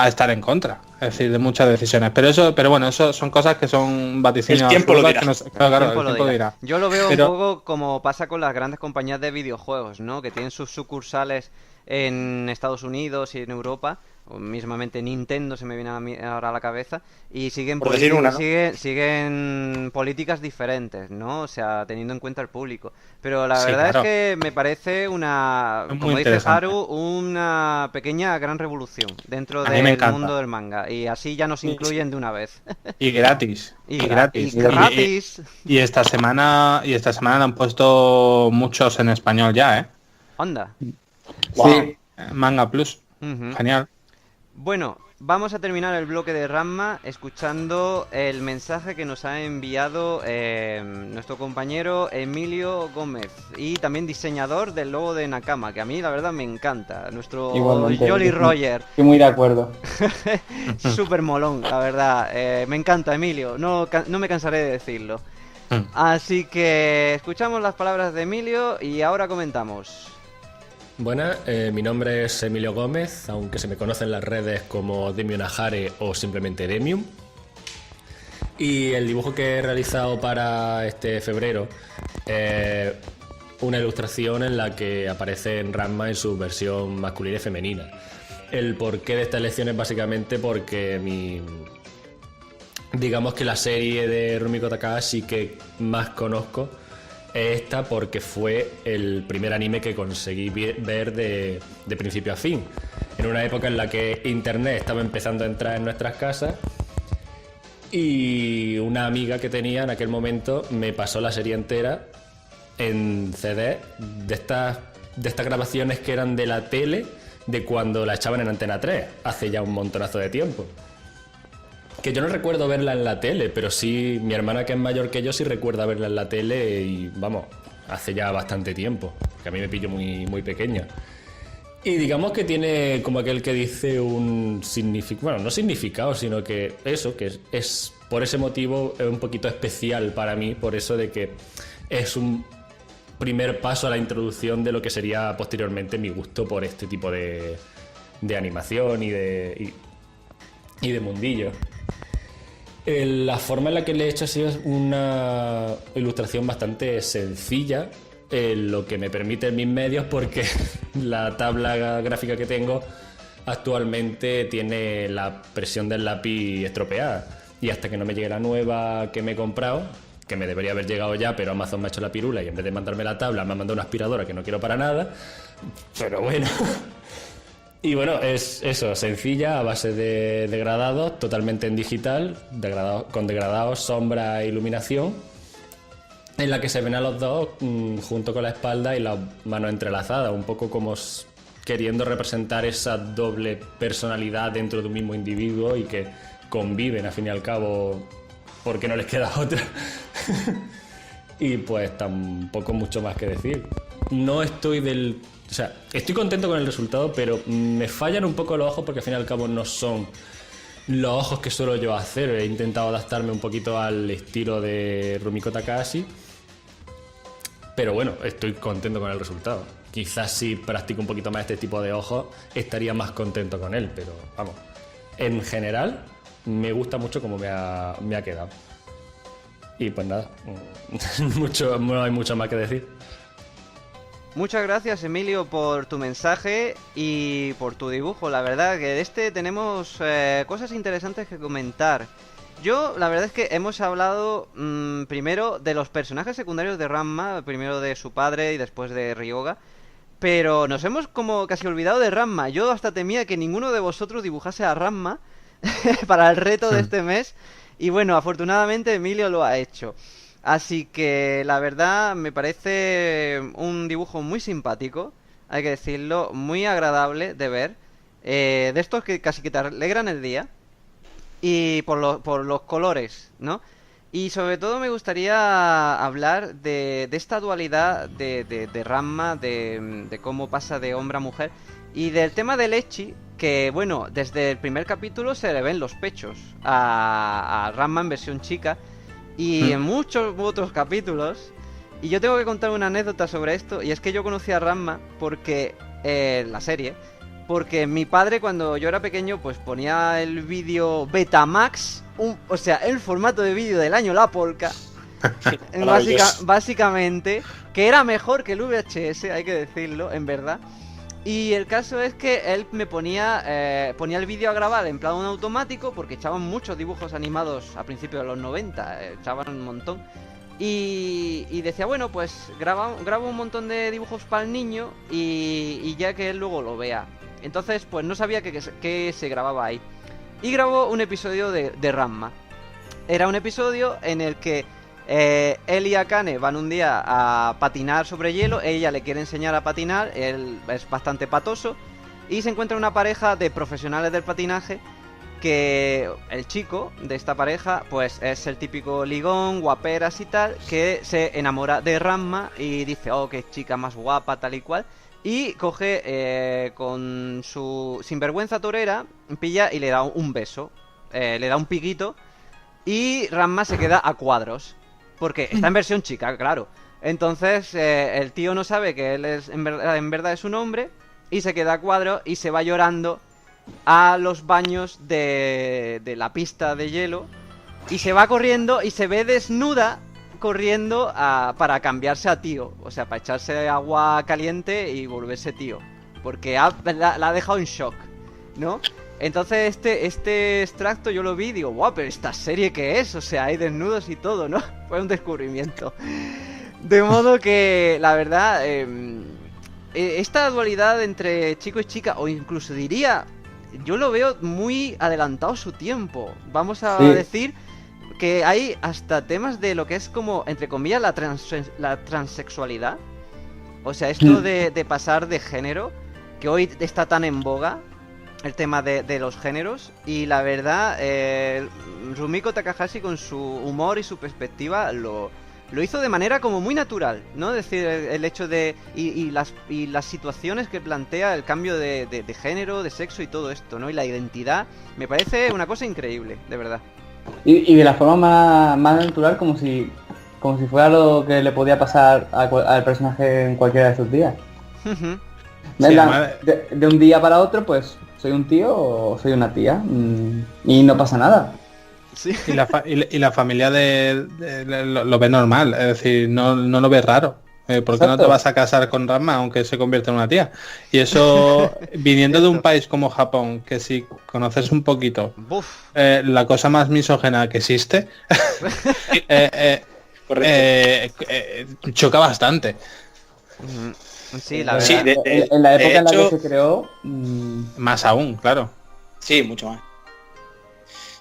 a estar en contra. Es decir, de muchas decisiones. Pero bueno, eso son cosas que son vaticinios. El tiempo lo absurdas dirá. que claro, El tiempo el lo tiempo dirá. dirá. Yo lo veo Pero- un poco como pasa con las grandes compañías de videojuegos, ¿no? Que tienen sus sucursales en Estados Unidos y en Europa, o mismamente Nintendo se me viene ahora a la cabeza, y siguen, Por decir una, ¿no? siguen políticas diferentes, ¿no? O sea, teniendo en cuenta el público. Pero la Sí, verdad claro. es que me parece una, Es muy como dice interesante. Haru, una pequeña gran revolución dentro A mí me del encanta. mundo del manga. Y así ya nos incluyen de una vez. Y gratis. Y gratis. gratis. Y esta semana le han puesto muchos en español ya, ¿eh? Anda. Sí, Manga Plus. Ujú. Genial. Bueno, vamos a terminar el bloque de Ranma escuchando el mensaje que nos ha enviado nuestro compañero Emilio Gómez y también diseñador del logo de Nakama, que a mí la verdad me encanta. Nuestro igualmente. Jolly Roger. Estoy muy de acuerdo. Súper molón, la verdad. Me encanta, Emilio. No me cansaré de decirlo. Así que escuchamos las palabras de Emilio y ahora comentamos. Buenas, mi nombre es Emilio Gómez, aunque se me conoce en las redes como Demium Ajare o simplemente Demium. Y el dibujo que he realizado para este febrero es una ilustración en la que aparece en Ranma en su versión masculina y femenina. El porqué de esta elección es básicamente porque digamos que la serie de Rumiko Takahashi que más conozco es esta porque fue el primer anime que conseguí ver de principio a fin. En una época en la que internet estaba empezando a entrar en nuestras casas y una amiga que tenía en aquel momento me pasó la serie entera en CD de estas grabaciones que eran de la tele de cuando la echaban en Antena 3, hace ya un montonazo de tiempo. Que yo no recuerdo verla en la tele, pero sí, mi hermana que es mayor que yo sí recuerda verla en la tele y vamos, hace ya bastante tiempo, que a mí me pillo muy, muy pequeña. Y digamos que tiene como aquel que dice un significado, bueno, no significado, sino que eso, que es por ese motivo es un poquito especial para mí, por eso de que es un primer paso a la introducción de lo que sería posteriormente mi gusto por este tipo de animación y de mundillo. La forma en la que le he hecho ha sido una ilustración bastante sencilla, lo que me permite mis medios porque la tabla gráfica que tengo actualmente tiene la presión del lápiz estropeada y hasta que no me llegue la nueva que me he comprado, que me debería haber llegado ya, pero Amazon me ha hecho la pirula y en vez de mandarme la tabla me ha mandado una aspiradora que no quiero para nada, pero bueno. Y bueno, es eso, sencilla, a base de degradados, totalmente en digital, con degradados, sombra e iluminación, en la que se ven a los dos junto con la espalda y las manos entrelazadas, un poco como queriendo representar esa doble personalidad dentro de un mismo individuo y que conviven, al fin y al cabo, porque no les queda otra. Y pues tampoco mucho más que decir. No estoy O sea, estoy contento con el resultado, pero me fallan un poco los ojos porque al fin y al cabo no son los ojos que suelo yo hacer. He intentado adaptarme un poquito al estilo de Rumiko Takahashi. Pero bueno, estoy contento con el resultado. Quizás si practico un poquito más este tipo de ojos, estaría más contento con él. Pero vamos, en general, me gusta mucho cómo me ha quedado. Y pues nada, no hay mucho más que decir. Muchas gracias, Emilio, por tu mensaje y por tu dibujo. La verdad que de este tenemos cosas interesantes que comentar. Yo, la verdad es que hemos hablado primero de los personajes secundarios de Ranma, primero de su padre y después de Ryoga. Pero nos hemos como casi olvidado de Ranma. Yo hasta temía que ninguno de vosotros dibujase a Ranma para el reto de este mes. Y bueno, afortunadamente Emilio lo ha hecho. Así que la verdad me parece un dibujo muy simpático, hay que decirlo, muy agradable de ver. De estos que casi que te alegran el día. Y por los colores, ¿no? Y sobre todo me gustaría hablar de esta dualidad de Ranma, de cómo pasa de hombre a mujer. Y del tema del ecchi, que bueno, desde el primer capítulo se le ven los pechos a Ranma en versión chica. Y en muchos otros capítulos. Y yo tengo que contar una anécdota sobre esto. Y es que yo conocí a Ranma porque... la serie... Porque mi padre cuando yo era pequeño pues ponía el vídeo Betamax, o sea, el formato de vídeo del año La Polka, básicamente, que era mejor que el VHS, hay que decirlo, en verdad. Y el caso es que él me ponía el vídeo a grabar en plan automático, porque echaban muchos dibujos animados a principios de los 90, echaban un montón. Y decía, bueno, pues grabo un montón de dibujos para el niño y ya que él luego lo vea. Entonces, pues no sabía que se grababa ahí. Y grabó un episodio de Ranma. Era un episodio en el que él y Akane van un día a patinar sobre hielo. Ella le quiere enseñar a patinar, él es bastante patoso. Y se encuentra una pareja de profesionales del patinaje. Que el chico de esta pareja pues es el típico ligón, guaperas y tal, que se enamora de Ranma y dice, oh, qué chica más guapa, tal y cual. Y coge con su sinvergüenza torera, pilla y le da un beso, le da un piquito. Y Ranma se queda a cuadros, porque está en versión chica, claro. Entonces el tío no sabe que él es en verdad es un hombre, y se queda a cuadros y se va llorando a los baños de la pista de hielo. Y se va corriendo y se ve desnuda corriendo para cambiarse a tío. O sea, para echarse agua caliente y volverse tío. Porque la ha dejado en shock, ¿no? Entonces este extracto yo lo vi y digo, guau, pero esta serie ¿qué es? O sea, hay desnudos y todo, ¿no? Fue un descubrimiento. De modo que, la verdad, esta dualidad entre chico y chica, o incluso diría, yo lo veo muy adelantado su tiempo. Vamos a decir que hay hasta temas de lo que es como, entre comillas, la transexualidad. O sea, esto de pasar de género, que hoy está tan en boga, el tema de los géneros. Y la verdad, Rumiko Takahashi con su humor y su perspectiva lo hizo de manera como muy natural, ¿no? Es decir, el hecho de... Y las situaciones que plantea, el cambio de género, de sexo y todo esto, ¿no? Y la identidad, me parece una cosa increíble, de verdad. Y de la forma más natural, como si fuera lo que le podía pasar al personaje en cualquiera de sus días. Sí, de un día para otro, pues, soy un tío o soy una tía, y no pasa nada. Sí. Y la familia lo ve normal, es decir, no lo ve raro. ¿Por qué no te vas a casar con Ranma aunque se convierta en una tía? Y eso, viniendo de un país como Japón, que si conoces un poquito, la cosa más misógena que existe, choca bastante. Sí, la verdad. En la época en la que se creó... Más aún, claro. Sí, mucho más.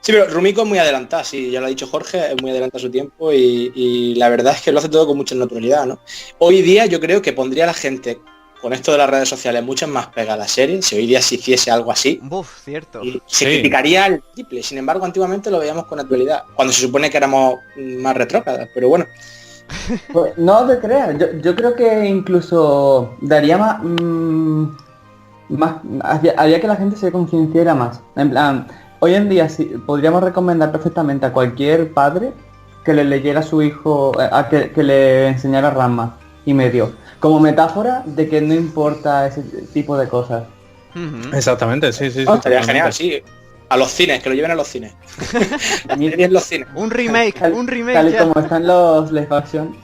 Sí, pero Rumiko es muy adelantada, sí, ya lo ha dicho Jorge, es muy adelantada a su tiempo y la verdad es que lo hace todo con mucha naturalidad, ¿no? Hoy día yo creo que pondría a la gente, con esto de las redes sociales, muchas más pegas a la serie, si hoy día se hiciese algo así. Cierto. Y se criticaría el triple, sin embargo, antiguamente lo veíamos con naturalidad, cuando se supone que éramos más retrógradas, pero bueno. Pues, no te creas, yo creo que incluso daría más haría que la gente se concienciara más. En plan, hoy en día sí, podríamos recomendar perfectamente a cualquier padre que le leyera a su hijo, que le enseñara Ranma y medio, como metáfora de que no importa ese tipo de cosas. Exactamente, sí, sí. Estaría genial, sí. A los cines, que lo lleven a los cines. También en los cines. Un remake, un remake Tal y ya. como están los live action.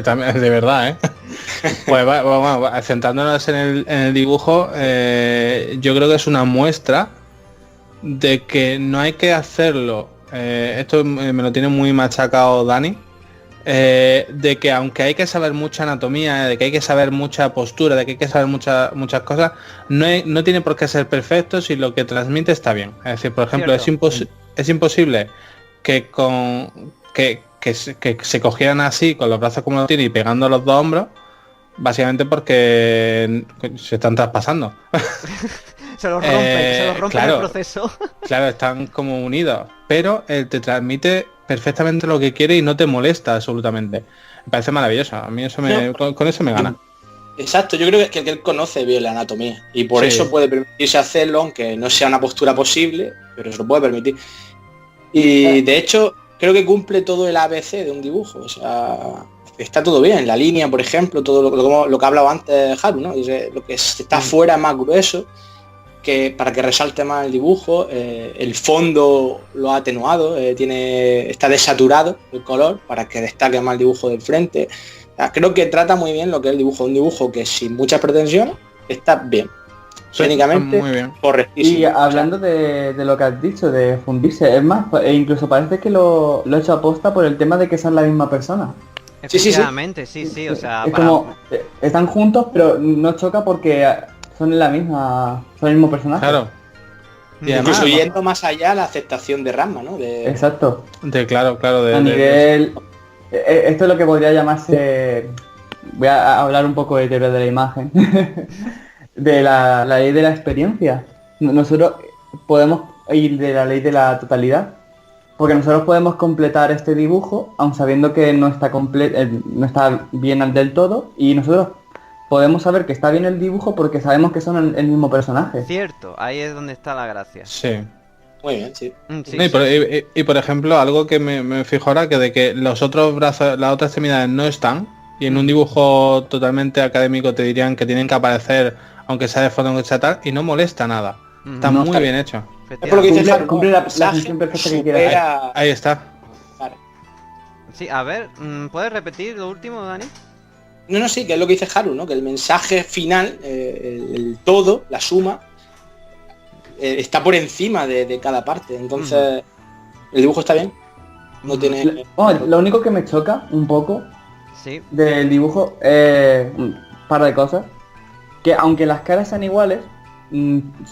También, de verdad, ¿eh? Pues vamos, centrándonos en el dibujo, yo creo que es una muestra de que no hay que hacerlo. Esto me lo tiene muy machacado Dani. De que aunque hay que saber mucha anatomía, de que hay que saber mucha postura, de que hay que saber muchas cosas, no tiene por qué ser perfecto si lo que transmite está bien. Es decir, por ejemplo, es imposible que se cogieran así con los brazos como lo tiene y pegando los dos hombros, básicamente porque se están traspasando. Se los rompen claro, el proceso. Claro, están como unidos, pero él te transmite perfectamente lo que quiere y no te molesta absolutamente. Me parece maravilloso. A mí eso con eso me gana. Exacto, yo creo que él conoce bien la anatomía y por Sí. eso puede permitirse hacerlo, aunque no sea una postura posible, pero se lo puede permitir. Y de hecho, creo que cumple todo el ABC de un dibujo. O sea, está todo bien. La línea, por ejemplo, todo lo que ha hablado antes Haru, ¿no? Dice, lo que está fuera es más grueso, que para que resalte más el dibujo. El fondo lo ha atenuado, está desaturado el color para que destaque más el dibujo del frente. O sea, creo que trata muy bien lo que es el dibujo, un dibujo que sin muchas pretensiones está bien, técnicamente muy bien. correctísimo. Y hablando de lo que has dicho, de fundirse, es más, incluso parece que lo he hecho aposta por el tema de que son la misma persona. Efectivamente, sí, o sea, Es como, están juntos, pero no choca porque son el mismo personaje. Claro. Y además, Incluso yendo más allá la aceptación de Ranma, ¿no? Exacto. Claro. A nivel... Esto es lo que podría llamarse... Voy a hablar un poco de teoría de la imagen. De la ley de la experiencia. Nosotros podemos ir de la ley de la totalidad. Porque nosotros podemos completar este dibujo, aun sabiendo que no está no está bien del todo. Y nosotros podemos saber que está bien el dibujo porque sabemos que son el mismo personaje. Cierto, ahí es donde está la gracia. Sí. Muy bien, sí. Y por ejemplo, algo que me fijo ahora, que de que los otros brazos, las otras extremidades no están, y en un dibujo totalmente académico te dirían que tienen que aparecer, aunque sea de fondo, aunque sea tal, y no molesta nada. Está muy bien hecho. Es por lo que dice Haru, cumple ¿no? la función perfecta que quiere hacer. Ahí está. Claro. Sí, a ver, ¿puedes repetir lo último, Dani? No, sí, que es lo que dice Haru, ¿no? Que el mensaje final, el todo, la suma, está por encima de cada parte. Entonces, el dibujo está bien. No tiene... Lo único que me choca un poco Sí. del dibujo, un par de cosas. Que aunque las caras sean iguales,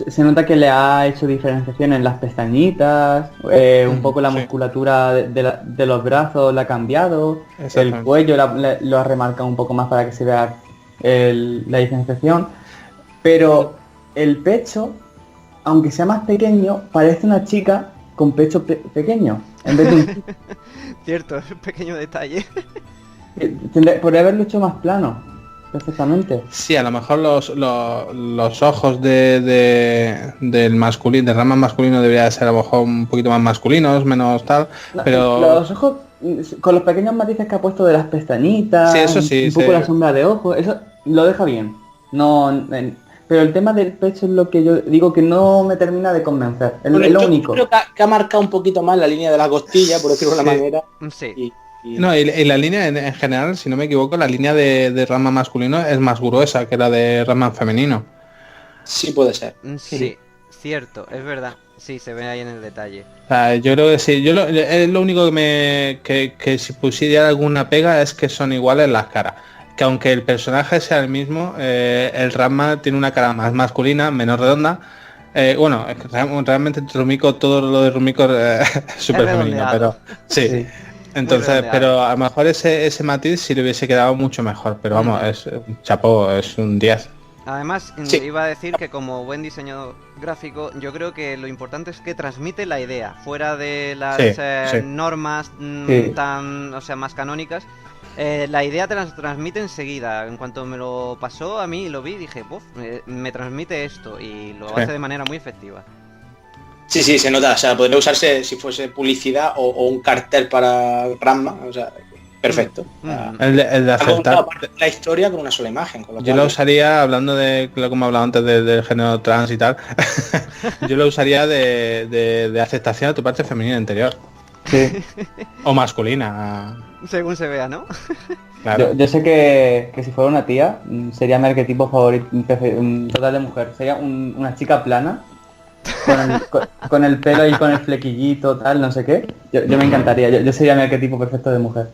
se nota que le ha hecho diferenciación en las pestañitas, un poco la musculatura de los brazos la ha cambiado, el cuello lo ha remarcado un poco más para que se vea la diferenciación, pero el pecho, aunque sea más pequeño, parece una chica con pecho pequeño, en vez de un... Cierto, es un pequeño detalle. Podría haberlo hecho más plano, perfectamente. Sí, a lo mejor los ojos del masculino, del Ranma masculino debería ser a lo mejor un poquito más masculinos, menos tal, pero... Los ojos, con los pequeños matices que ha puesto de las pestañitas, Sí, eso sí, un poco la sombra de ojos, eso lo deja bien. Pero el tema del pecho es lo que yo digo que no me termina de convencer. Es lo único. Creo que ha marcado un poquito más la línea de la costilla, por decirlo de una manera. Sí. No, y la línea en general, si no me equivoco, la línea de Ranma masculino es más gruesa que la de Ranma femenino. Sí, puede ser. Sí, cierto, es verdad. Sí, se ve ahí en el detalle. O sea, yo creo que sí. Es lo único que si pusiera alguna pega es que son iguales las caras. Que aunque el personaje sea el mismo, el Ranma tiene una cara más masculina, menos redonda. Bueno, realmente Rumiko, todo lo de Rumiko es súper femenino, pero sí. Entonces, pero a lo mejor ese matiz sí le hubiese quedado mucho mejor, pero vamos, es un chapó, es un 10. Además, iba a decir que como buen diseño gráfico, yo creo que lo importante es que transmite la idea, fuera de las normas tan, o sea, más canónicas. La idea te la transmite enseguida. En cuanto me lo pasó a mí y lo vi, dije, me transmite esto, y lo hace de manera muy efectiva. Sí, se nota, o sea, podría usarse si fuese publicidad o un cartel para Ranma, o sea, perfecto. O sea, El de ha aceptar. contado parte de la historia con una sola imagen. Con lo Yo cual, lo usaría, hablando de lo que hemos hablado antes del género trans y tal, yo lo usaría de aceptación a tu parte femenina interior. Sí. O masculina. Según se vea, ¿no? Claro. Yo sé que si fuera una tía, sería mi arquetipo favorito, total de mujer. Sería una chica plana, con el pelo y con el flequillito, tal, no sé qué. Yo me encantaría, yo sería mi arquetipo perfecto de mujer.